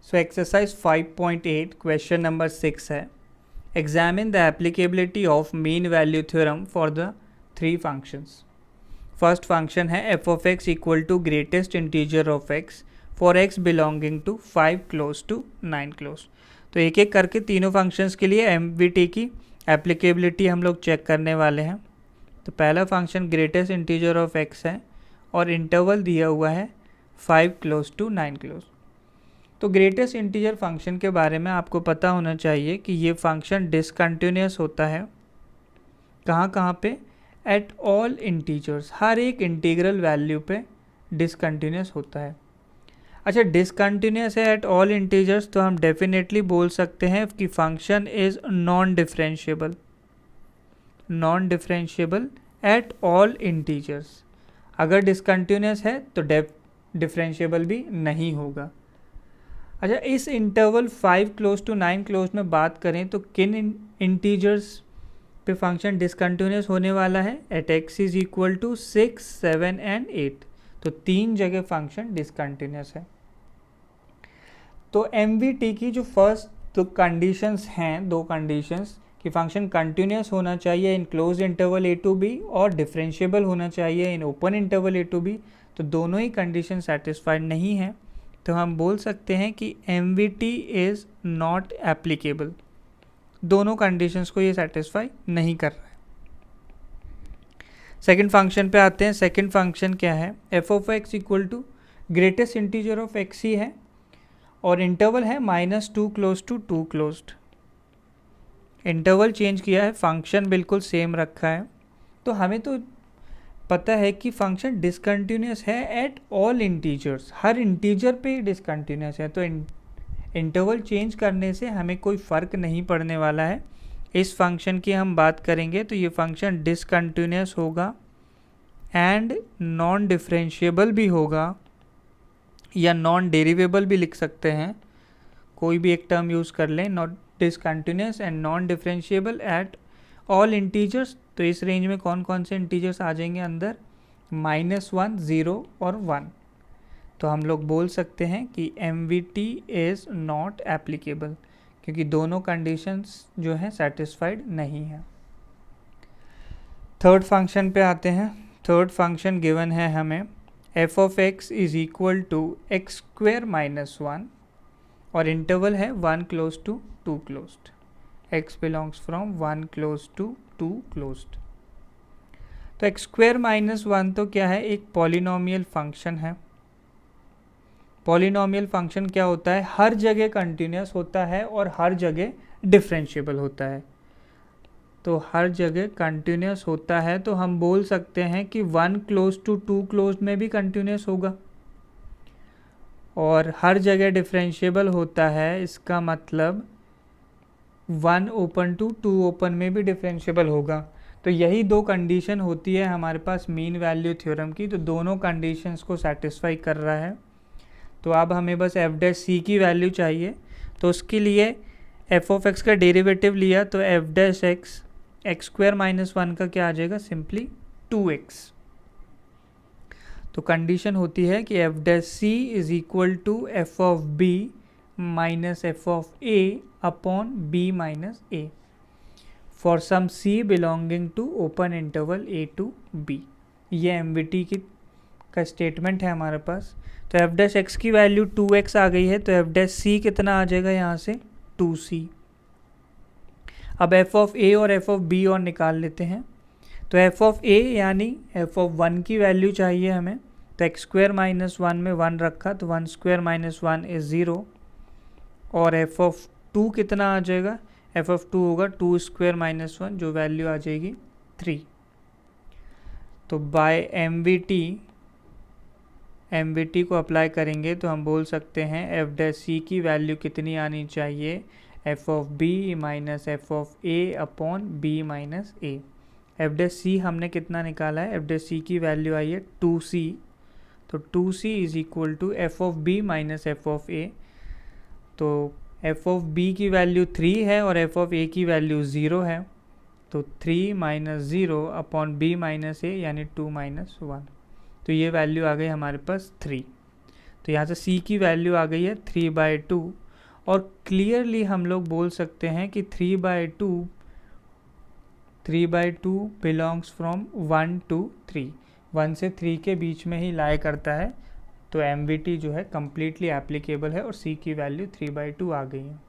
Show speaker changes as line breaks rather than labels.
So exercise 5.8 question number 6 है। Examine the applicability of mean value theorem for the three functions. First function है F of X equal to greatest integer of X for X belonging to 5 close to 9 close. तो एक एक करके तीनों functions के लिए एमवीटी की एप्लीकेबिलिटी हम लोग चेक करने वाले हैं। तो पहला function greatest integer of x है और इंटरवल दिया हुआ है 5 क्लोज टू 9 क्लोज। तो ग्रेटेस्ट इंटीजर फंक्शन के बारे में आपको पता होना चाहिए कि ये फंक्शन डिसकंटिन्यूस होता है कहाँ कहाँ पे, एट ऑल इंटीजर्स, हर एक इंटीग्रल वैल्यू पे डिसकंटिन्यूस होता है। अच्छा, डिसकंटिन्यूस है एट ऑल इंटीजर्स तो हम डेफिनेटली बोल सकते हैं कि function is non differentiable, non differentiable at all integers. अगर डिसकंटिन्यूस है तो डिफरेंशिएबल भी नहीं होगा। अच्छा, इस इंटरवल 5 क्लोज टू 9 क्लोज में बात करें तो किन इंटीजर्स पे फंक्शन डिसकंटिन्यूस होने वाला है? At x is equal to 6, 7 and 8। तो तीन जगह फंक्शन डिसकंटिन्यूस है। तो एमवीटी की जो फर्स्ट दो कंडीशंस हैं, दो कंडीशंस कि फंक्शन कंटिन्यूस होना चाहिए in close interval A to B और डिफरेंशिएबल होना चाहिए in open interval A to B, तो दोनों ही कंडीशन सेटिस्फाइड नहीं है। तो हम बोल सकते हैं कि एमवीटी इज़ नॉट एप्लीकेबल। दोनों कंडीशंस को ये सेटिस्फाई नहीं कर रहा है। सेकंड फंक्शन पे आते हैं। सेकंड फंक्शन क्या है? F of X equal to greatest integer of X ही है और इंटरवल है -2 close to 2 closed. Interval change किया है, फंक्शन बिल्कुल सेम रखा है। तो हमें तो पता है कि फंक्शन डिसकंटिन्यूस है at all integers, her integer पे डिसकंटिन्यूस है। तो इंटरवल चेंज करने से हमें कोई फ़र्क नहीं पड़ने वाला है। इस फंक्शन की हम बात करेंगे तो ये फंक्शन डिसकंटिन्यूस होगा एंड नॉन डिफरेंशिएबल भी होगा, या नॉन डेरिवेबल भी लिख सकते हैं, कोई भी एक टर्म यूज़ कर लें। Not discontinuous and non differentiable at all integers. तो इस रेंज में कौन कौन से इंटीजर्स आ जाएंगे अंदर? -1, 0 और 1। तो हम लोग बोल सकते हैं कि एमवीटी इज़ नॉट एप्लीकेबल क्योंकि दोनों कंडीशंस जो हैं सेटिस्फाइड नहीं है। थर्ड फंक्शन पे आते हैं। थर्ड फंक्शन गिवन है हमें f of x is equal to x square -1 और इंटरवल है 1 close to 2 closed. x belongs from 1 close to 2 closed। तो x स्क्वेयर -1 तो क्या है? एक पॉलिनोमियल फंक्शन है। पॉलिनोमियल फंक्शन क्या होता है? हर जगह कंटिन्यूस होता है और हर जगह डिफरेंशिएबल होता है। तो हर जगह कंटिन्यूस होता है तो हम बोल सकते हैं कि 1 क्लोज टू 2 क्लोज में भी कंटिन्यूस होगा और हर जगह डिफरेंशिएबल होता है। इसका मतलब 1 ओपन टू 2 ओपन में भी डिफरेंशिएबल होगा। तो यही दो कंडीशन होती है हमारे पास मीन वैल्यू थ्योरम की। तो दोनों कंडीशंस को सेटिस्फाई कर रहा है। तो अब हमें बस एफ डैश सी की वैल्यू चाहिए। तो उसके लिए एफ ऑफ एक्स का डेरिवेटिव लिया तो f dash x, x square -1 का क्या आ जाएगा? Simply 2x। तो कंडीशन होती है कि f dash c is equal to F of B minus F of A upon B minus a for some c belonging to open interval A to b. ये MVT की का statement है हमारे पास। तो एफ डैश एक्स की value 2x आ गई है तो एफ डैश सी कितना आ जाएगा यहाँ से? 2c। अब एफ ऑफ ए और एफ ऑफ बी और निकाल लेते हैं। तो एफ ऑफ ए यानी एफ ऑफ 1 की वैल्यू चाहिए हमें। तो एक्स स्क्वेयर -1 में 1 रखा तो 1 स्क्वेयर -1 इज 0 और एफ ऑफ 2 कितना आ जाएगा? एफ ऑफ 2 होगा 2 स्क्वेयर -1 जो वैल्यू आ जाएगी 3। तो बाय एमवीटी को अप्लाई करेंगे तो हम बोल सकते हैं एफ डैश सी की वैल्यू कितनी आनी चाहिए? F of B minus F of A upon B minus A. F dash C हमने कितना निकाला है? एफ डैश सी की वैल्यू आई है 2c। तो 2c is equal to F of B minus F of A. तो एफ ऑफ बी की value 3 है और एफ ऑफ ए की वैल्यू 0 है। तो 3 - 0 अपॉन बी माइनस ए यानी 2 - 1। तो ये वैल्यू आ गई हमारे पास 3। तो यहाँ से c की वैल्यू आ गई है 3/2 और क्लियरली हम लोग बोल सकते हैं कि 3/2 बिलोंग्स फ्रॉम 1 to 3, 1 से 3 के बीच में ही लाई करता है। तो MVT जो है कम्प्लीटली एप्लीकेबल है और c की वैल्यू 3/2 आ गई है।